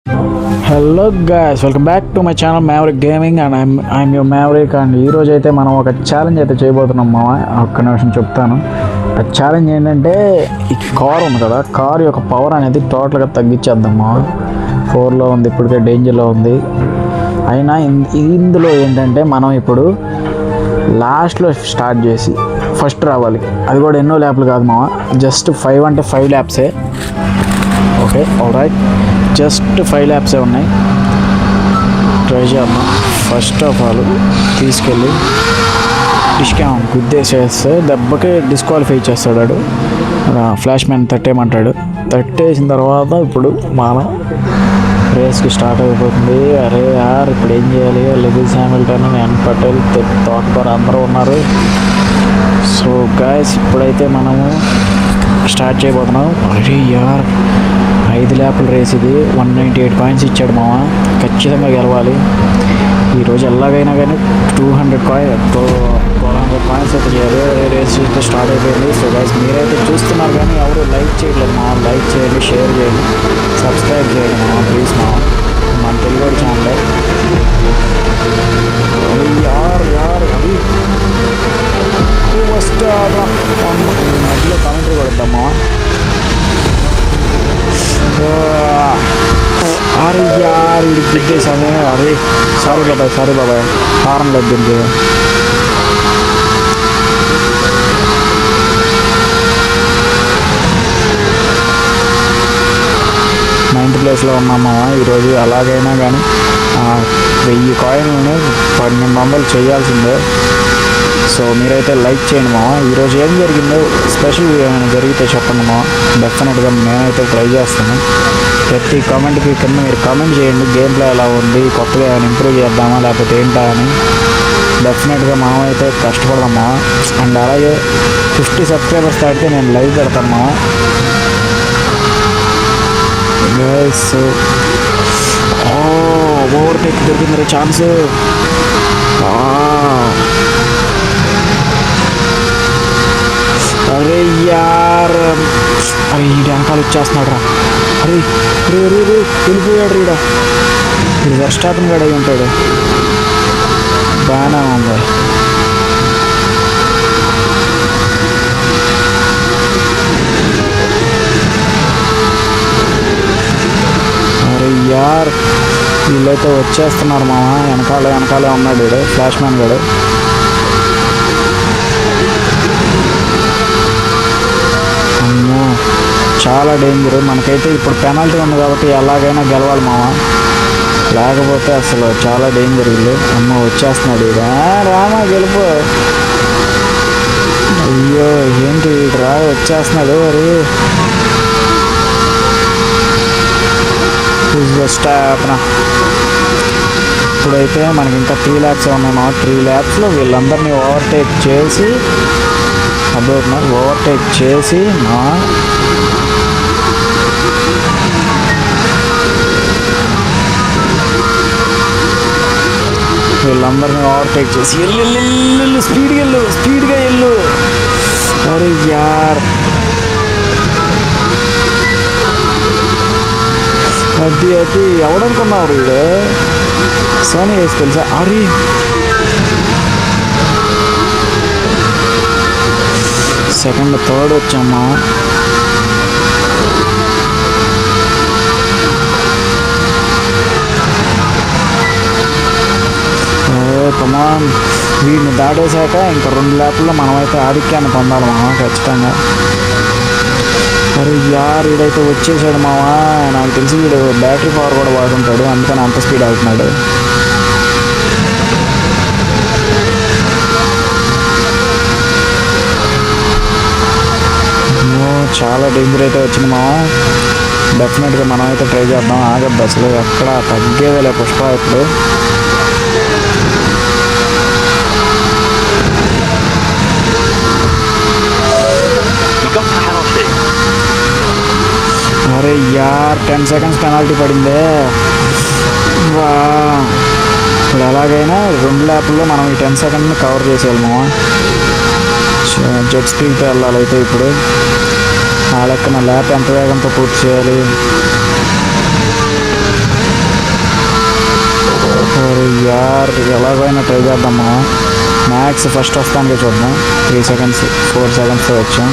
Hello guys, welcome back to my channel maverick gaming and I'm your maverick. And ఈరోజు అయితే మనం ఒక challenge అయితే చేయబోతున్నాం మామ. ఒక్క నిమిషం చెప్తాను. ఆ ఛాలెంజ్ ఏంటంటే, ఈ కార్ ఉంది కదా, కార్ యొక్క పవర్ అనేది టోటల్గా తగ్గించేద్దాం మామ. 4లో ఉంది, ఇప్పటికే డేంజర్లో ఉంది. అయినా ఇందులో ఏంటంటే మనం ఇప్పుడు లాస్ట్లో స్టార్ట్ చేసి ఫస్ట్ రావాలి. అది కూడా ఎన్నో ల్యాప్లు కాదు మామ, జస్ట్ 5 అంటే 5 ల్యాప్సే. ఓకే, ఆల్రైట్, జస్ట్ 5 ల్యాప్సే ఉన్నాయి. ట్రై చేద్దాం. ఫస్ట్ ఆఫ్ ఆల్ తీసుకెళ్ళి డిస్కామ్ గుద్దేసేస్తే దెబ్బకి డిస్క్వాలిఫై చేస్తాడు వాడు. Flash man తట్టేయమంటాడు. తట్టేసిన తర్వాత ఇప్పుడు మనం రేస్కి స్టార్ట్ అయిపోతుంది. అరే యార్, ఇప్పుడు ఏం చేయాలి? లెవిస్ హ్యామిల్టన్, ఎన్ పటేల్, తోటబార్ అందరూ ఉన్నారు. సో గైస్, ఇప్పుడైతే మనము స్టార్ట్ చేయబోతున్నాం. అరే యార్, 5 ల్యాప్ల రేస్ ఇది. 198 పాయింట్స్ ఇచ్చాడు మామ. ఖచ్చితంగా గెలవాలి ఈరోజు. ఎలాగైనా కానీ 200 పాయింట్స్ అయితే చేయాలి. రేస్ అయితే స్టార్ట్ అయిపోయింది. సో గైస్, మీరైతే చూస్తున్నారు కానీ ఎవరు లైక్ చేయట్లేదు మామ. లైక్ చేయండి, షేర్ చేయండి, సబ్స్క్రైబ్ చేయండి మామ, ప్లీజ్ మామ. మన తెలుగు ఛానల్ యార్ యార్ అది ఫస్ట్ మధ్యలో కామెంటరీ కొడతాం మామ. అరే యార్, ఇది గుద్దేశాము. అరే సారీ బాబాయ్, హారం లగ్గింది. 9th ప్లేస్లో ఉన్నామా ఈరోజు. అలాగైనా కానీ 1000 కాయిన్లను 1200 చేయాల్సిందే. సో మీరైతే లైక్ చేయండి మామ. ఈరోజు ఏం జరిగిందో స్పెషల్ ఏమైనా జరిగితే చెప్పండి మామ. డెఫినెట్గా నేనైతే ట్రై చేస్తాను. ప్రతి కామెంట్కి కింద మీరు కామెంట్ చేయండి, గేమ్ ప్లే ఎలా ఉంది, కొత్తగా ఏమైనా ఇంప్రూవ్ చేద్దామా లేకపోతే ఏంటా అని. డెఫినెట్గా మనం అయితే కష్టపడదాం మామ. అండ్ అలాగే 50 సబ్స్క్రైబర్స్ దాటితే నేను లైవ్ పెడతాను మామ. గైస్, ఓవర్టేక్ దొరికింది ఛాన్స్. అరే యార్, అరే ఈ వెనకాల వచ్చేస్తున్నాడు రా. అరే రే రే రే వెళ్ళిపోయాడు రీడ. ఇది వెస్టాపన్ గడ అయి ఉంటాడు. బాగానే ఉంది. అరే యార్, వీళ్ళైతే వచ్చేస్తున్నారు మామ. వెనకాలే ఉన్నాడు వీడు, ఫ్లాష్ మ్యాన్ గడు. చాలా డేంజర్. మనకైతే ఇప్పుడు పెనాల్టీ ఉంది కాబట్టి ఎలాగైనా గెలవాలి మామ, లేకపోతే అసలు చాలా డేంజర్ వీళ్ళు. వచ్చేస్తున్నాడు ఇక. రామా గెలుపు. అయ్యో ఏంటి రా, వచ్చేస్తున్నాడు. అరే ఇప్పుడైతే మనకి ఇంకా 3 ల్యాప్స్ ఉన్నాయి మా. 3 ల్యాప్స్లో వీళ్ళందరినీ ఓవర్టేక్ చేసి మా వీళ్ళందరినీ ఓవర్టేక్ చేసి వెళ్ళు, స్పీడ్గా వెళ్ళు. అరే యార్, అది ఎవడనుకున్నావు వీడు? సోనీ వేసి తెలుసా? అరే సెకండ్ థర్డ్ వచ్చామా. కమాన్, వీడిని దాటేశాక ఇంకా 2 ల్యాప్లో మనమైతే ఆధిక్యాన్ని పొందాలి మామ ఖచ్చితంగా. అరే యార్, వీడైతే వచ్చేసాడు మామ. నాకు తెలిసి వీడు బ్యాటరీ పవర్ కూడా వాడుకుంటాడు, అందుకని అంత స్పీడ్ అవుతున్నాడు. చాలా డేంజర్ అయితే వచ్చింది మామ. డెఫినెట్గా మనం అయితే ట్రై చేద్దాం. ఆగద్దు అసలు, ఎక్కడ తగ్గేదేలే పుష్ప ఇప్పుడు. అరే యార్, 10 సెకండ్స్ పెనాల్టీ పడిందే. ఇప్పుడు ఎలాగైనా 2 ల్యాప్ల్లో మనం ఈ 10 సెకండ్ని కవర్ చేసేయాలి మామ. జెట్ స్పీడ్తో వెళ్ళాలి అయితే ఇప్పుడు. ఆ లెక్కన ల్యాప్ ఎంత వేగంతో పూర్తి చేయాలి? ట్రై చేద్దాం మనం. మ్యాక్స్ ఫస్ట్ వస్తానికి చూద్దాం. 3 seconds 4 seconds వచ్చాం.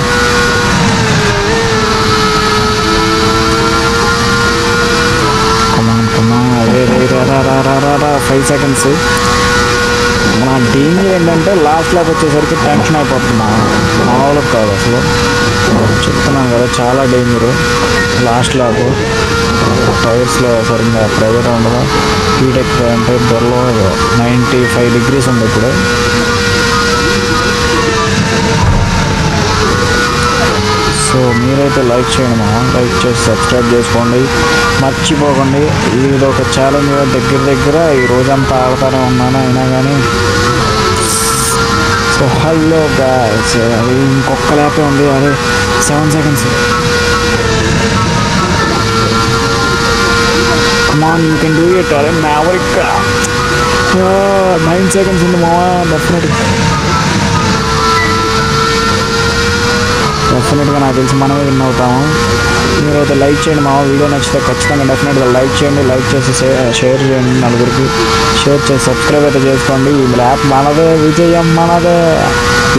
అదే 5 seconds. మన డేంజర్ ఏంటంటే లాస్ట్ ల్యాప్ వచ్చేసరికి టెన్షన్ అయిపోతున్నా, మామూలు కాదు అసలు. చెప్తున్నాను కదా, చాలా డేంజరు లాస్ట్ ల్యాప్. టైర్స్లో సరిగ్గా ప్రెజర్ ఉండదు, హీట్ ఎక్కువ అంటే త్వరలో 95 degrees ఉంది ఇప్పుడు. సో మీరైతే లైక్ చేయండి మా, లైక్ చేసి సబ్స్క్రైబ్ చేసుకోండి, మర్చిపోకండి. ఇది ఒక ఛాలెంజ్ దగ్గర ఈ రోజంతా ఆడుతూనే ఉన్నాను అయినా కానీ. సో హలో గాయ్స్, అది ఇంకొక ల్యాపే ఉంది, అదే 7 seconds. Come on, you can do it. అరే మ్యావరిక్ 9 seconds ఉంది మావా. డెఫినెట్గా నాకు తెలిసి మనమే విన్ అవుతాము. మీరైతే లైక్ చేయండి మా, వీడియో నచ్చితే ఖచ్చితంగా డెఫినెట్గా లైక్ చేయండి. లైక్ చేసి షేర్ చేయండి, నలుగురికి షేర్ చేసి సబ్స్క్రైబ్ అయితే చేసుకోండి. ఈ ల్యాప్ మనదే, విజయం మనదే,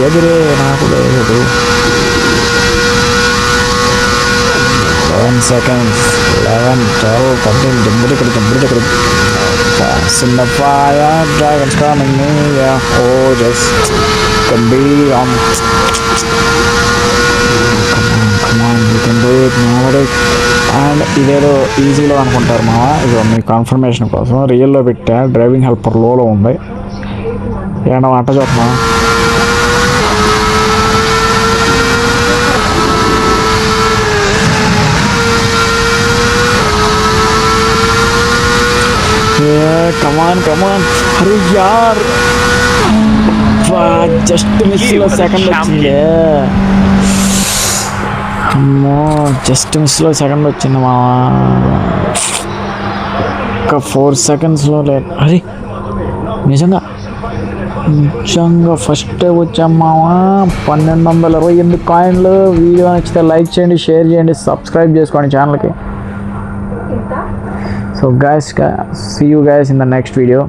ఎదురే నాకు లేదు. 10 seconds 11 12 13 జంబుడికడి in the fire, dragons coming near. Oh, just can be on. Come on, you can do it, Maverick. And ఇదేదో ఈజీలో అనుకుంటారు మా, ఇది మీ కన్ఫర్మేషన్ కోసం రియల్లో పెట్టా. డ్రైవింగ్ హెల్పర్ లోలో ఉంది, ఏమన్నా వంట చూద్దామా. కమాన్ అరే యార్, జస్ట్ మిస్లో సెకండ్ వచ్చింది. అమ్మో, జస్ట్ మిస్లో సెకండ్ వచ్చింది మా, ఒక 4 secondsలో లేదు. అరే నిజంగా ఫస్ట్ వచ్చామావా. 1228 కాయిన్లు. వీడియో నచ్చితే లైక్ చేయండి, షేర్ చేయండి, సబ్స్క్రైబ్ చేసుకోండి ఛానల్కి. So guys, see you guys in the next video.